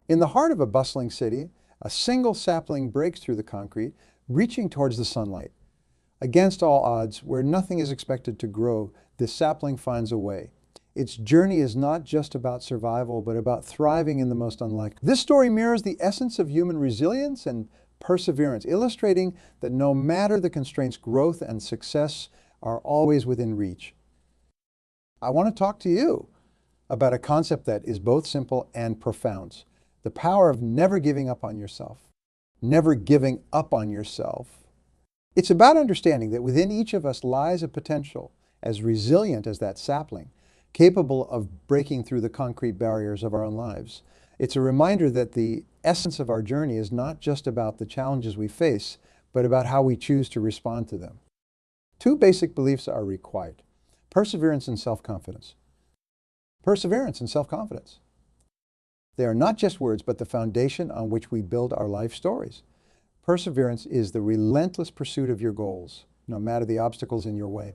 In the heart of a bustling city, a single sapling breaks through the concrete, reaching towards the sunlight. Against all odds, where nothing is expected to grow, this sapling finds a way. Its journey is not just about survival, but about thriving in the most unlikely. This story mirrors the essence of human resilience and perseverance, illustrating that no matter the constraints, growth and success are always within reach. I want to talk to you about a concept that is both simple and profound. The power of never giving up on yourself. Never giving up on yourself. It's about understanding that within each of us lies a potential as resilient as that sapling, capable of breaking through the concrete barriers of our own lives. It's a reminder that the essence of our journey is not just about the challenges we face, but about how we choose to respond to them. Two basic beliefs are required: perseverance and self-confidence. Perseverance and self-confidence. They are not just words, but the foundation on which we build our life stories. Perseverance is the relentless pursuit of your goals, no matter the obstacles in your way.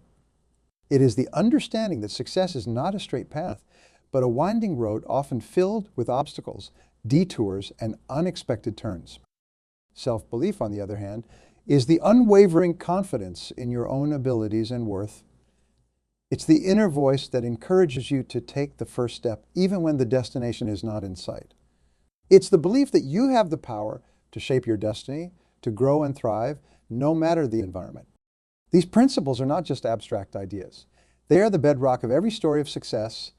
It is the understanding that success is not a straight path, but a winding road often filled with obstacles, detours, and unexpected turns. Self-belief, on the other hand, is the unwavering confidence in your own abilities and worth. It's the inner voice that encourages you to take the first step, even when the destination is not in sight. It's the belief that you have the power to shape your destiny, to grow and thrive, no matter the environment. These principles are not just abstract ideas. They are the bedrock of every story of success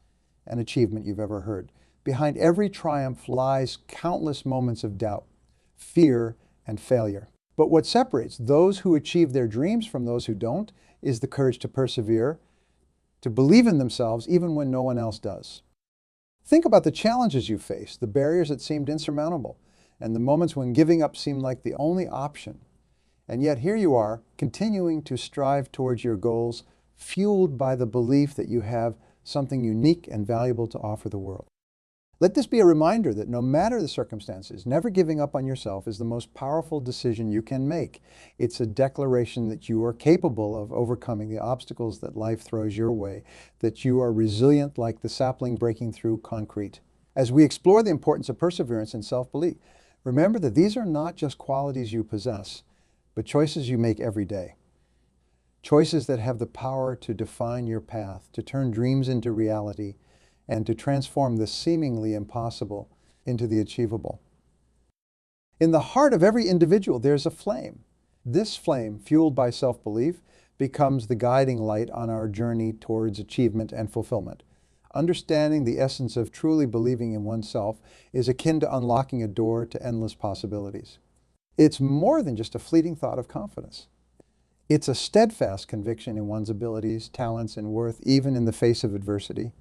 and achievement you've ever heard. Behind every triumph lies countless moments of doubt, fear, and failure. But what separates those who achieve their dreams from those who don't is the courage to persevere, to believe in themselves even when no one else does. Think about the challenges you face, the barriers that seemed insurmountable, and the moments when giving up seemed like the only option. And yet here you are, continuing to strive towards your goals, fueled by the belief that you have something unique and valuable to offer the world. Let this be a reminder that no matter the circumstances, never giving up on yourself is the most powerful decision you can make. It's a declaration that you are capable of overcoming the obstacles that life throws your way, that you are resilient like the sapling breaking through concrete. As we explore the importance of perseverance and self-belief, remember that these are not just qualities you possess, but choices you make every day. Choices that have the power to define your path, to turn dreams into reality, and to transform the seemingly impossible into the achievable. In the heart of every individual, there's a flame. This flame, fueled by self-belief, becomes the guiding light on our journey towards achievement and fulfillment. Understanding the essence of truly believing in oneself is akin to unlocking a door to endless possibilities. It's more than just a fleeting thought of confidence. It's a steadfast conviction in one's abilities, talents, and worth, even in the face of adversity.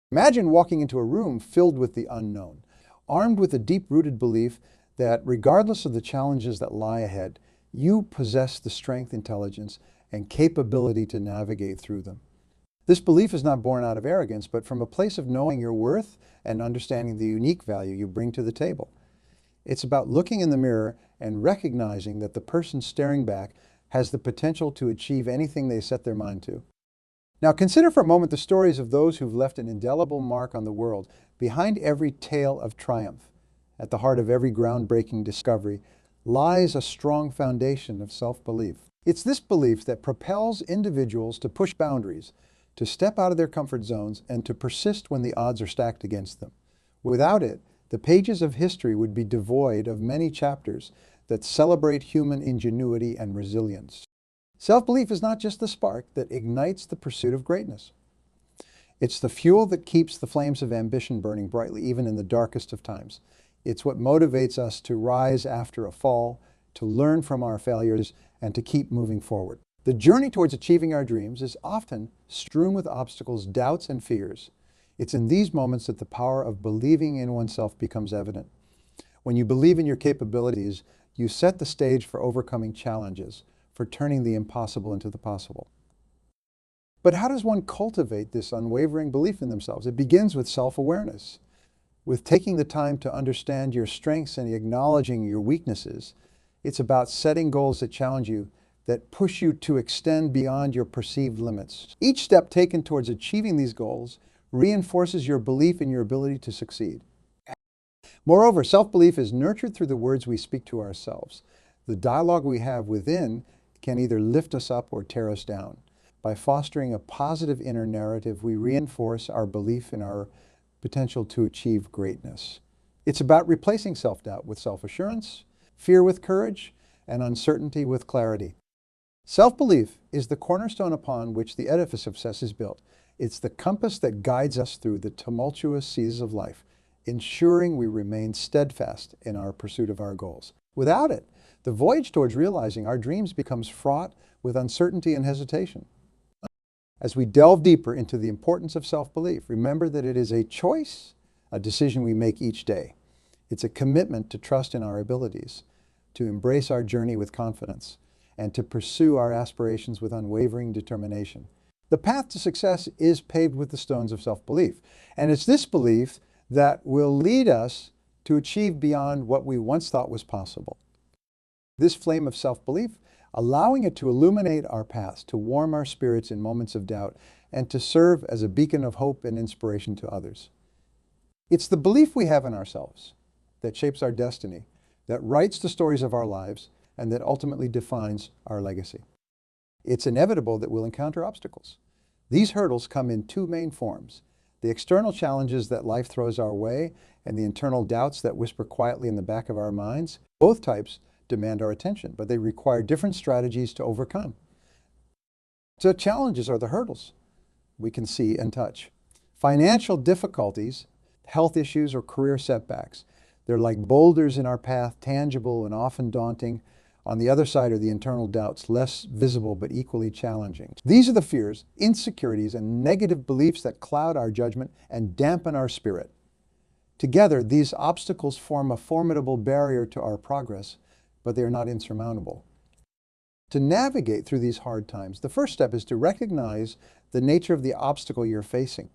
Imagine walking into a room filled with the unknown, armed with a deep-rooted belief that regardless of the challenges that lie ahead, you possess the strength, intelligence, and capability to navigate through them. This belief is not born out of arrogance, but from a place of knowing your worth and understanding the unique value you bring to the table. It's about looking in the mirror and recognizing that the person staring back has the potential to achieve anything they set their mind to. Now consider for a moment the stories of those who've left an indelible mark on the world. Behind every tale of triumph, at the heart of every groundbreaking discovery, lies a strong foundation of self-belief. It's this belief that propels individuals to push boundaries, to step out of their comfort zones, and to persist when the odds are stacked against them. Without it, the pages of history would be devoid of many chapters that celebrate human ingenuity and resilience. Self-belief is not just the spark that ignites the pursuit of greatness. It's the fuel that keeps the flames of ambition burning brightly, even in the darkest of times. It's what motivates us to rise after a fall, to learn from our failures, and to keep moving forward. The journey towards achieving our dreams is often strewn with obstacles, doubts, and fears. It's in these moments that the power of believing in oneself becomes evident. When you believe in your capabilities, you set the stage for overcoming challenges, for turning the impossible into the possible. But how does one cultivate this unwavering belief in themselves? It begins with self-awareness, with taking the time to understand your strengths and acknowledging your weaknesses. It's about setting goals that challenge you, that push you to extend beyond your perceived limits. Each step taken towards achieving these goals reinforces your belief in your ability to succeed. Moreover, self-belief is nurtured through the words we speak to ourselves. The dialogue we have within can either lift us up or tear us down. By fostering a positive inner narrative, we reinforce our belief in our potential to achieve greatness. It's about replacing self-doubt with self-assurance, fear with courage, and uncertainty with clarity. Self-belief is the cornerstone upon which the edifice of success is built. It's the compass that guides us through the tumultuous seas of life, ensuring we remain steadfast in our pursuit of our goals. Without it, the voyage towards realizing our dreams becomes fraught with uncertainty and hesitation. As we delve deeper into the importance of self-belief, remember that it is a choice, a decision we make each day. It's a commitment to trust in our abilities, to embrace our journey with confidence, and to pursue our aspirations with unwavering determination. The path to success is paved with the stones of self-belief, and it's this belief that will lead us to achieve beyond what we once thought was possible. This flame of self-belief, allowing it to illuminate our paths, to warm our spirits in moments of doubt, and to serve as a beacon of hope and inspiration to others. It's the belief we have in ourselves that shapes our destiny, that writes the stories of our lives, and that ultimately defines our legacy. It's inevitable that we'll encounter obstacles. These hurdles come in two main forms: the external challenges that life throws our way and the internal doubts that whisper quietly in the back of our minds. Both types demand our attention, but they require different strategies to overcome. So challenges are the hurdles we can see and touch. Financial difficulties, health issues, or career setbacks, they're like boulders in our path, tangible and often daunting. On the other side are the internal doubts, less visible but equally challenging. These are the fears, insecurities, and negative beliefs that cloud our judgment and dampen our spirit. Together, these obstacles form a formidable barrier to our progress, but they are not insurmountable. To navigate through these hard times, the first step is to recognize the nature of the obstacle you're facing.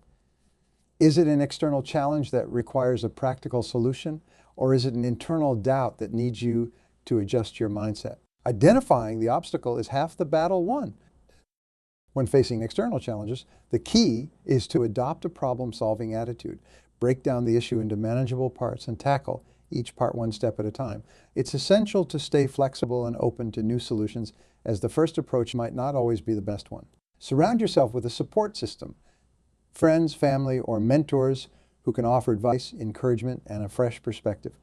Is it an external challenge that requires a practical solution, or is it an internal doubt that needs you to adjust your mindset? Identifying the obstacle is half the battle won. When facing external challenges, the key is to adopt a problem-solving attitude, break down the issue into manageable parts, and tackle each part one step at a time. It's essential to stay flexible and open to new solutions, as the first approach might not always be the best one. Surround yourself with a support system, friends, family, or mentors who can offer advice, encouragement, and a fresh perspective.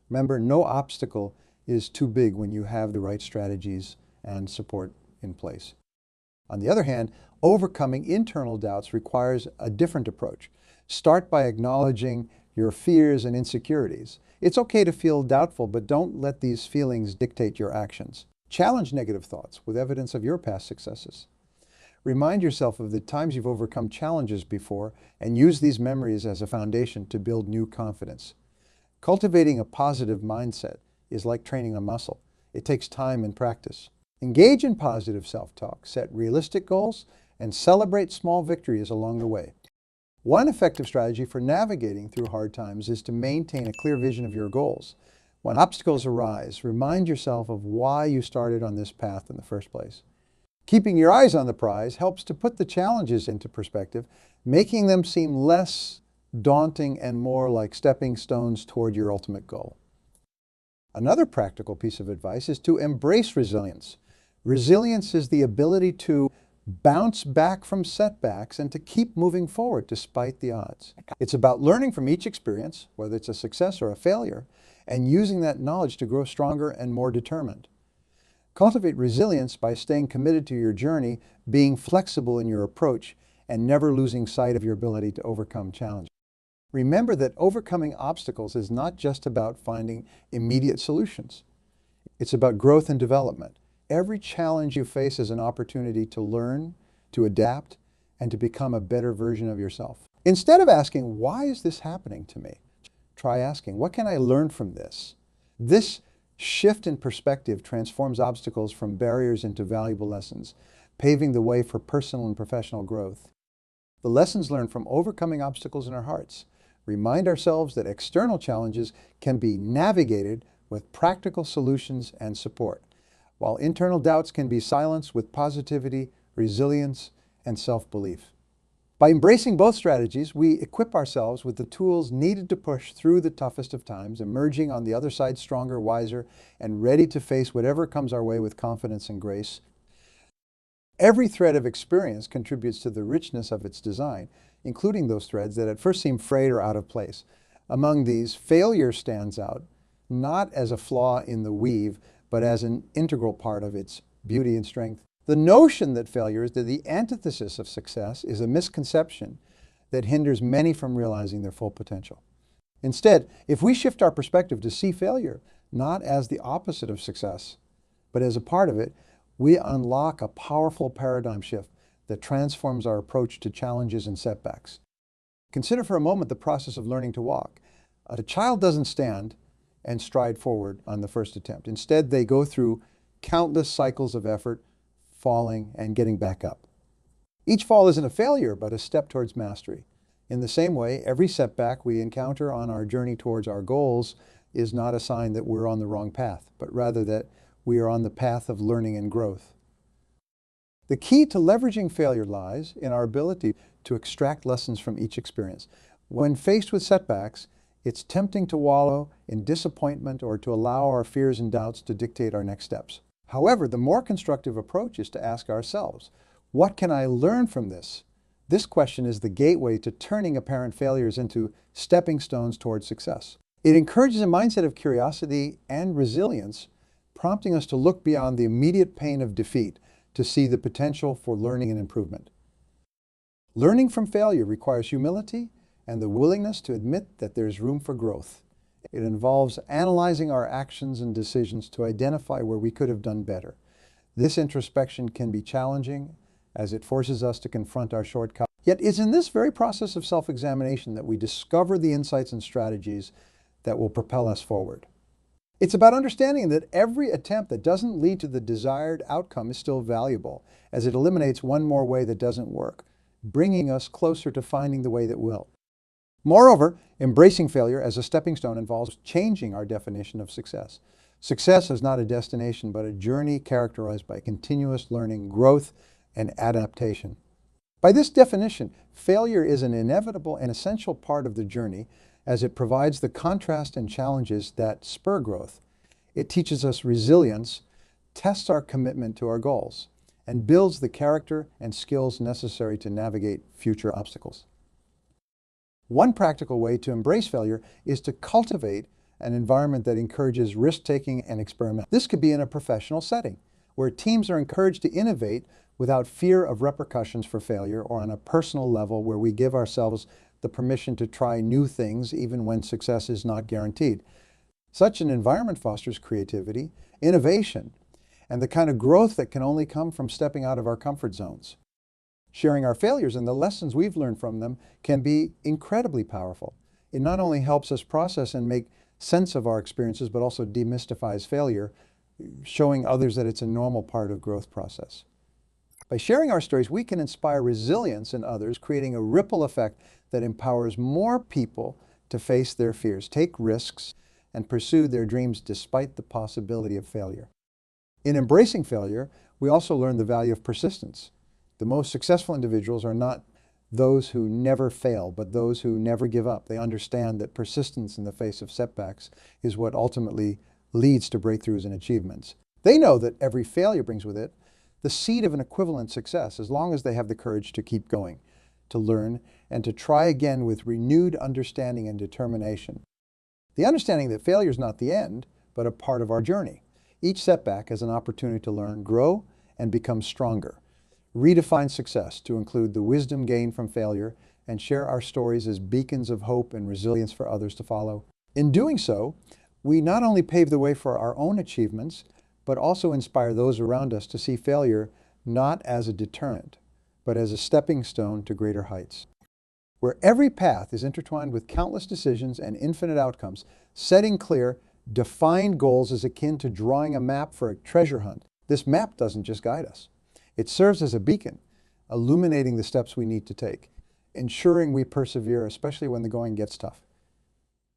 Remember, no obstacle is too big when you have the right strategies and support in place. On the other hand, overcoming internal doubts requires a different approach. Start by acknowledging your fears and insecurities. It's okay to feel doubtful, but don't let these feelings dictate your actions. Challenge negative thoughts with evidence of your past successes. Remind yourself of the times you've overcome challenges before and use these memories as a foundation to build new confidence. Cultivating a positive mindset is like training a muscle. It takes time and practice. Engage in positive self-talk, set realistic goals, and celebrate small victories along the way. One effective strategy for navigating through hard times is to maintain a clear vision of your goals. When obstacles arise, remind yourself of why you started on this path in the first place. Keeping your eyes on the prize helps to put the challenges into perspective, making them seem less daunting and more like stepping stones toward your ultimate goal. Another practical piece of advice is to embrace resilience. Resilience is the ability to bounce back from setbacks and to keep moving forward despite the odds. It's about learning from each experience, whether it's a success or a failure, and using that knowledge to grow stronger and more determined. Cultivate resilience by staying committed to your journey, being flexible in your approach, and never losing sight of your ability to overcome challenges. Remember that overcoming obstacles is not just about finding immediate solutions. It's about growth and development. Every challenge you face is an opportunity to learn, to adapt, and to become a better version of yourself. Instead of asking, why is this happening to me? Try asking, what can I learn from this? This shift in perspective transforms obstacles from barriers into valuable lessons, paving the way for personal and professional growth. The lessons learned from overcoming obstacles in our hearts remind ourselves that external challenges can be navigated with practical solutions and support, while internal doubts can be silenced with positivity, resilience, and self-belief. By embracing both strategies, we equip ourselves with the tools needed to push through the toughest of times, emerging on the other side stronger, wiser, and ready to face whatever comes our way with confidence and grace. Every thread of experience contributes to the richness of its design, including those threads that at first seem frayed or out of place. Among these, failure stands out, not as a flaw in the weave, but as an integral part of its beauty and strength. The notion that failure is the antithesis of success is a misconception that hinders many from realizing their full potential. Instead, if we shift our perspective to see failure not as the opposite of success, but as a part of it, we unlock a powerful paradigm shift that transforms our approach to challenges and setbacks. Consider for a moment the process of learning to walk. A child doesn't stand and stride forward on the first attempt. Instead, they go through countless cycles of effort, falling and getting back up. Each fall isn't a failure, but a step towards mastery. In the same way, every setback we encounter on our journey towards our goals is not a sign that we're on the wrong path, but rather that we are on the path of learning and growth. The key to leveraging failure lies in our ability to extract lessons from each experience. When faced with setbacks, it's tempting to wallow in disappointment or to allow our fears and doubts to dictate our next steps. However, the more constructive approach is to ask ourselves, what can I learn from this? This question is the gateway to turning apparent failures into stepping stones towards success. It encourages a mindset of curiosity and resilience, prompting us to look beyond the immediate pain of defeat to see the potential for learning and improvement. Learning from failure requires humility and the willingness to admit that there's room for growth. It involves analyzing our actions and decisions to identify where we could have done better. This introspection can be challenging as it forces us to confront our shortcomings. Yet it's in this very process of self-examination that we discover the insights and strategies that will propel us forward. It's about understanding that every attempt that doesn't lead to the desired outcome is still valuable, as it eliminates one more way that doesn't work, bringing us closer to finding the way that will. Moreover, embracing failure as a stepping stone involves changing our definition of success. Success is not a destination, but a journey characterized by continuous learning, growth, and adaptation. By this definition, failure is an inevitable and essential part of the journey as it provides the contrast and challenges that spur growth. It teaches us resilience, tests our commitment to our goals, and builds the character and skills necessary to navigate future obstacles. One practical way to embrace failure is to cultivate an environment that encourages risk-taking and experiment. This could be in a professional setting, where teams are encouraged to innovate without fear of repercussions for failure, or on a personal level where we give ourselves the permission to try new things even when success is not guaranteed. Such an environment fosters creativity, innovation, and the kind of growth that can only come from stepping out of our comfort zones. Sharing our failures and the lessons we've learned from them can be incredibly powerful. It not only helps us process and make sense of our experiences, but also demystifies failure, showing others that it's a normal part of growth process. By sharing our stories, we can inspire resilience in others, creating a ripple effect that empowers more people to face their fears, take risks, and pursue their dreams despite the possibility of failure. In embracing failure, we also learn the value of persistence. The most successful individuals are not those who never fail, but those who never give up. They understand that persistence in the face of setbacks is what ultimately leads to breakthroughs and achievements. They know that every failure brings with it the seed of an equivalent success, as long as they have the courage to keep going, to learn, and to try again with renewed understanding and determination. The understanding that failure is not the end, but a part of our journey. Each setback is an opportunity to learn, grow, and become stronger. Redefine success to include the wisdom gained from failure, and share our stories as beacons of hope and resilience for others to follow. In doing so, we not only pave the way for our own achievements, but also inspire those around us to see failure not as a deterrent, but as a stepping stone to greater heights. Where every path is intertwined with countless decisions and infinite outcomes, setting clear, defined goals is akin to drawing a map for a treasure hunt. This map doesn't just guide us. It serves as a beacon, illuminating the steps we need to take, ensuring we persevere, especially when the going gets tough.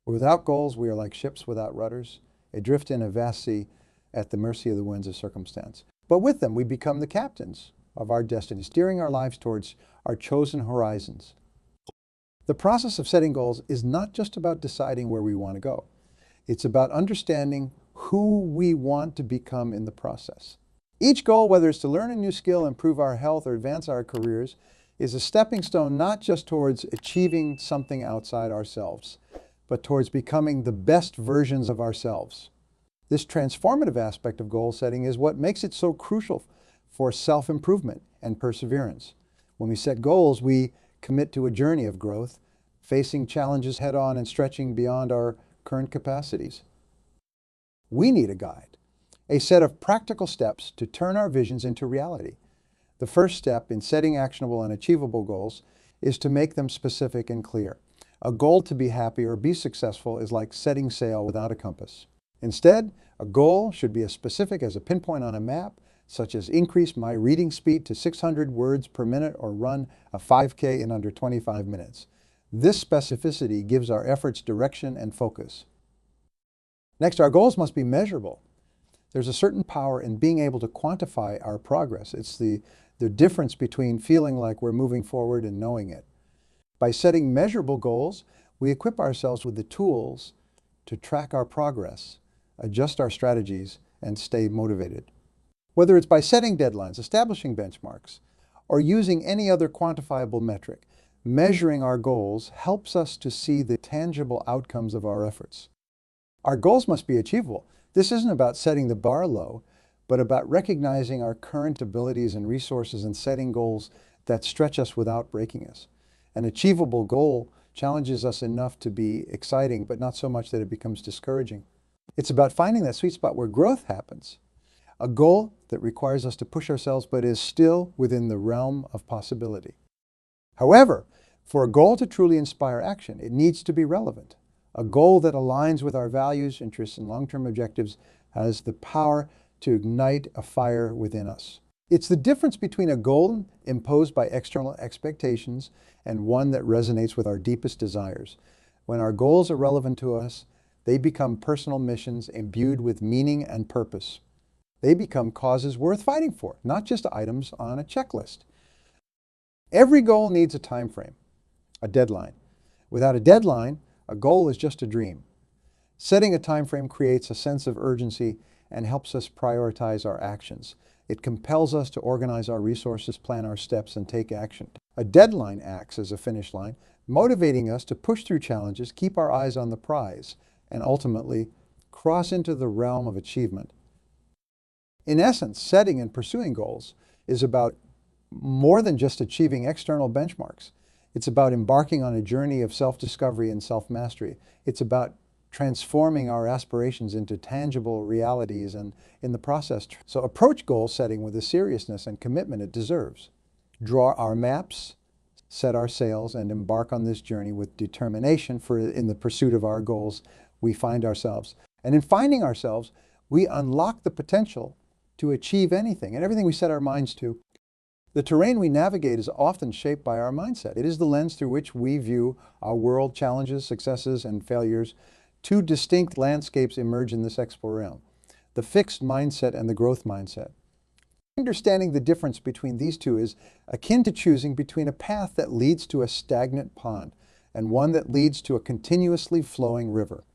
Without goals, we are like ships without rudders, adrift in a vast sea, at the mercy of the winds of circumstance. But with them, we become the captains of our destiny, steering our lives towards our chosen horizons. The process of setting goals is not just about deciding where we want to go. It's about understanding who we want to become in the process. Each goal, whether it's to learn a new skill, improve our health, or advance our careers, is a stepping stone not just towards achieving something outside ourselves, but towards becoming the best versions of ourselves. This transformative aspect of goal setting is what makes it so crucial for self-improvement and perseverance. When we set goals, we commit to a journey of growth, facing challenges head-on and stretching beyond our current capacities. We need a guide, a set of practical steps to turn our visions into reality. The first step in setting actionable and achievable goals is to make them specific and clear. A goal to be happy or be successful is like setting sail without a compass. Instead, a goal should be as specific as a pinpoint on a map, such as increase my reading speed to 600 words per minute or run a 5K in under 25 minutes. This specificity gives our efforts direction and focus. Next, our goals must be measurable. There's a certain power in being able to quantify our progress. It's the difference between feeling like we're moving forward and knowing it. By setting measurable goals, we equip ourselves with the tools to track our progress, adjust our strategies, and stay motivated. Whether it's by setting deadlines, establishing benchmarks, or using any other quantifiable metric, measuring our goals helps us to see the tangible outcomes of our efforts. Our goals must be achievable. This isn't about setting the bar low, but about recognizing our current abilities and resources and setting goals that stretch us without breaking us. An achievable goal challenges us enough to be exciting, but not so much that it becomes discouraging. It's about finding that sweet spot where growth happens. A goal that requires us to push ourselves, but is still within the realm of possibility. However, for a goal to truly inspire action, it needs to be relevant. A goal that aligns with our values, interests, and long-term objectives has the power to ignite a fire within us. It's the difference between a goal imposed by external expectations and one that resonates with our deepest desires. When our goals are relevant to us, they become personal missions imbued with meaning and purpose. They become causes worth fighting for, not just items on a checklist. Every goal needs a time frame, a deadline. Without a deadline, a goal is just a dream. Setting a time frame creates a sense of urgency and helps us prioritize our actions. It compels us to organize our resources, plan our steps, and take action. A deadline acts as a finish line, motivating us to push through challenges, keep our eyes on the prize, and ultimately cross into the realm of achievement. In essence, setting and pursuing goals is about more than just achieving external benchmarks. It's about embarking on a journey of self-discovery and self-mastery. It's about transforming our aspirations into tangible realities and, in the process, so approach goal setting with the seriousness and commitment it deserves. Draw our maps, set our sails, and embark on this journey with determination, for in the pursuit of our goals, we find ourselves. And in finding ourselves, we unlock the potential to achieve anything and everything we set our minds to. The terrain we navigate is often shaped by our mindset. It is the lens through which we view our world, challenges, successes, and failures. Two distinct landscapes emerge in this explore realm: the fixed mindset and the growth mindset. Understanding the difference between these two is akin to choosing between a path that leads to a stagnant pond and one that leads to a continuously flowing river.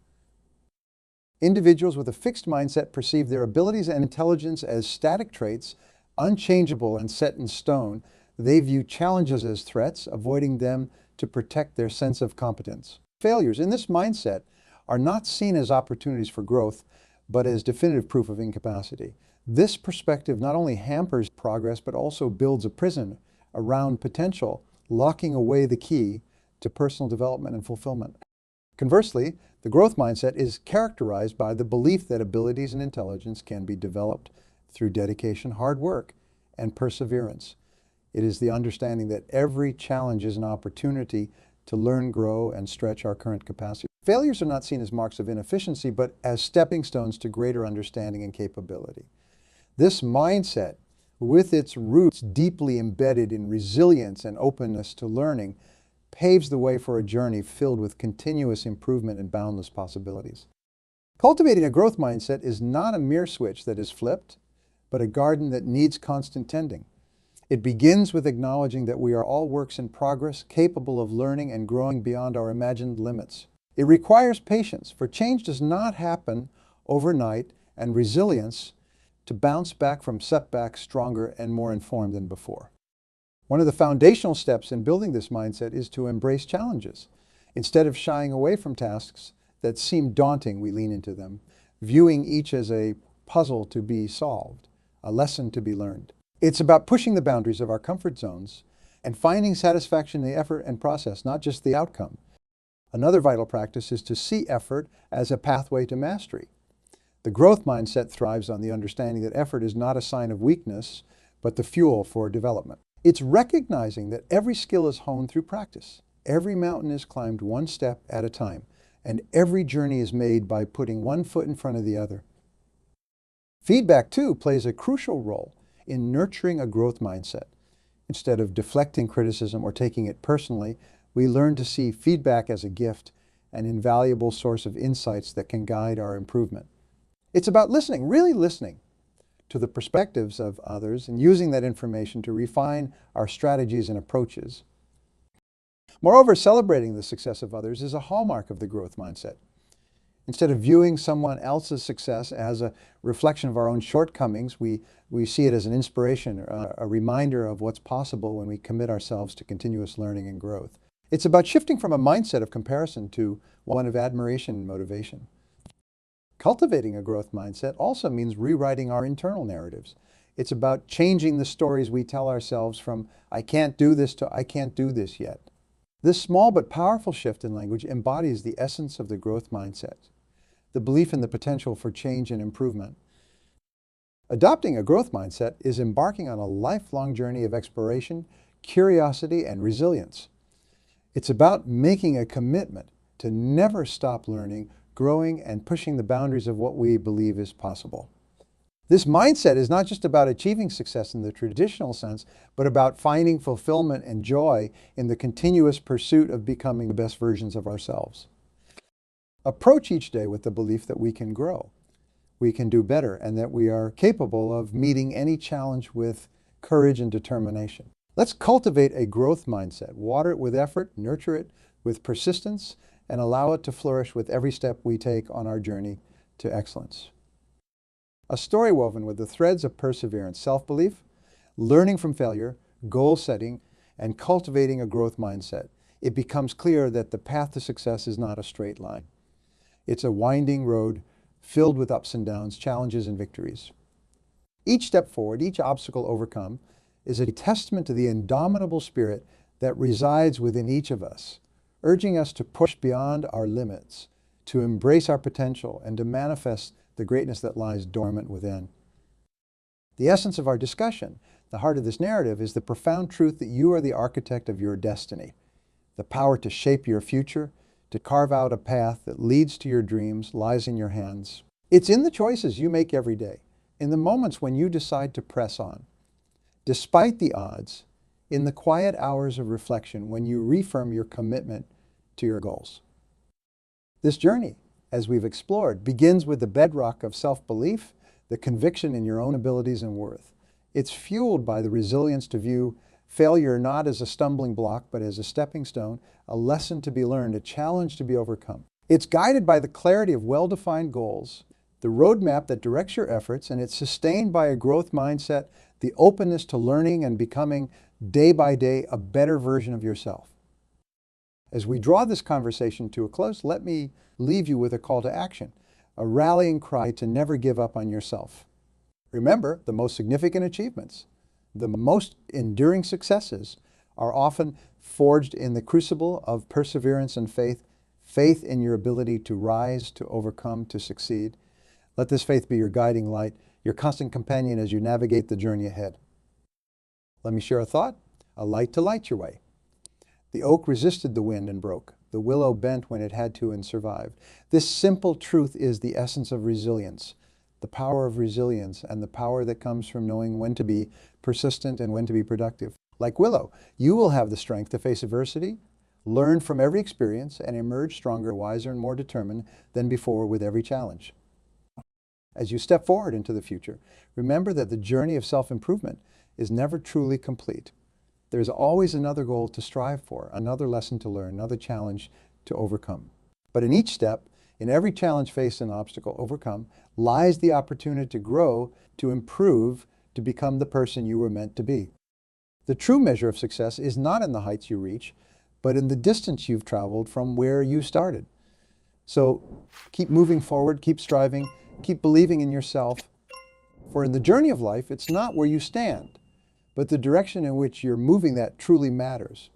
Individuals with a fixed mindset perceive their abilities and intelligence as static traits, unchangeable and set in stone. They view challenges as threats, avoiding them to protect their sense of competence. Failures in this mindset are not seen as opportunities for growth, but as definitive proof of incapacity. This perspective not only hampers progress, but also builds a prison around potential, locking away the key to personal development and fulfillment. Conversely, the growth mindset is characterized by the belief that abilities and intelligence can be developed through dedication, hard work, and perseverance. It is the understanding that every challenge is an opportunity to learn, grow, and stretch our current capacity. Failures are not seen as marks of inefficiency, but as stepping stones to greater understanding and capability. This mindset, with its roots deeply embedded in resilience and openness to learning, paves the way for a journey filled with continuous improvement and boundless possibilities. Cultivating a growth mindset is not a mere switch that is flipped, but a garden that needs constant tending. It begins with acknowledging that we are all works in progress, capable of learning and growing beyond our imagined limits. It requires patience, for change does not happen overnight, and resilience to bounce back from setbacks stronger and more informed than before. One of the foundational steps in building this mindset is to embrace challenges. Instead of shying away from tasks that seem daunting, we lean into them, viewing each as a puzzle to be solved, a lesson to be learned. It's about pushing the boundaries of our comfort zones and finding satisfaction in the effort and process, not just the outcome. Another vital practice is to see effort as a pathway to mastery. The growth mindset thrives on the understanding that effort is not a sign of weakness, but the fuel for development. It's recognizing that every skill is honed through practice. Every mountain is climbed one step at a time, and every journey is made by putting one foot in front of the other. Feedback, too, plays a crucial role in nurturing a growth mindset. Instead of deflecting criticism or taking it personally, we learn to see feedback as a gift, an invaluable source of insights that can guide our improvement. It's about listening, really listening to the perspectives of others and using that information to refine our strategies and approaches. Moreover, celebrating the success of others is a hallmark of the growth mindset. Instead of viewing someone else's success as a reflection of our own shortcomings, we see it as an inspiration, a reminder of what's possible when we commit ourselves to continuous learning and growth. It's about shifting from a mindset of comparison to one of admiration and motivation. Cultivating a growth mindset also means rewriting our internal narratives. It's about changing the stories we tell ourselves from "I can't do this" to "I can't do this yet." This small but powerful shift in language embodies the essence of the growth mindset, the belief in the potential for change and improvement. Adopting a growth mindset is embarking on a lifelong journey of exploration, curiosity, and resilience. It's about making a commitment to never stop learning, growing, and pushing the boundaries of what we believe is possible. This mindset is not just about achieving success in the traditional sense, but about finding fulfillment and joy in the continuous pursuit of becoming the best versions of ourselves. Approach each day with the belief that we can grow, we can do better, and that we are capable of meeting any challenge with courage and determination. Let's cultivate a growth mindset, water it with effort, nurture it with persistence, and allow it to flourish with every step we take on our journey to excellence. A story woven with the threads of perseverance, self-belief, learning from failure, goal setting, and cultivating a growth mindset. It becomes clear that the path to success is not a straight line. It's a winding road filled with ups and downs, challenges and victories. Each step forward, each obstacle overcome, is a testament to the indomitable spirit that resides within each of us, urging us to push beyond our limits, to embrace our potential, and to manifest the greatness that lies dormant within. The essence of our discussion, the heart of this narrative, is the profound truth that you are the architect of your destiny. The power to shape your future, to carve out a path that leads to your dreams, lies in your hands. It's in the choices you make every day, in the moments when you decide to press on. Despite the odds, in the quiet hours of reflection when you reaffirm your commitment to your goals. This journey, as we've explored, begins with the bedrock of self-belief, the conviction in your own abilities and worth. It's fueled by the resilience to view failure not as a stumbling block, but as a stepping stone, a lesson to be learned, a challenge to be overcome. It's guided by the clarity of well-defined goals, the roadmap that directs your efforts, and it's sustained by a growth mindset, the openness to learning and becoming day by day a better version of yourself. As we draw this conversation to a close, let me leave you with a call to action, a rallying cry to never give up on yourself. Remember, the most significant achievements, the most enduring successes are often forged in the crucible of perseverance and faith, faith in your ability to rise, to overcome, to succeed. Let this faith be your guiding light, your constant companion as you navigate the journey ahead. Let me share a thought, a light to light your way. The oak resisted the wind and broke. The willow bent when it had to and survived. This simple truth is the essence of resilience, the power of resilience, and the power that comes from knowing when to be persistent and when to be productive. Like willow, you will have the strength to face adversity, learn from every experience, and emerge stronger, wiser, and more determined than before with every challenge. As you step forward into the future, remember that the journey of self-improvement is never truly complete. There's always another goal to strive for, another lesson to learn, another challenge to overcome. But in each step, in every challenge faced and obstacle overcome, lies the opportunity to grow, to improve, to become the person you were meant to be. The true measure of success is not in the heights you reach, but in the distance you've traveled from where you started. So keep moving forward, keep striving, keep believing in yourself. For in the journey of life, it's not where you stand, but the direction in which you're moving that truly matters.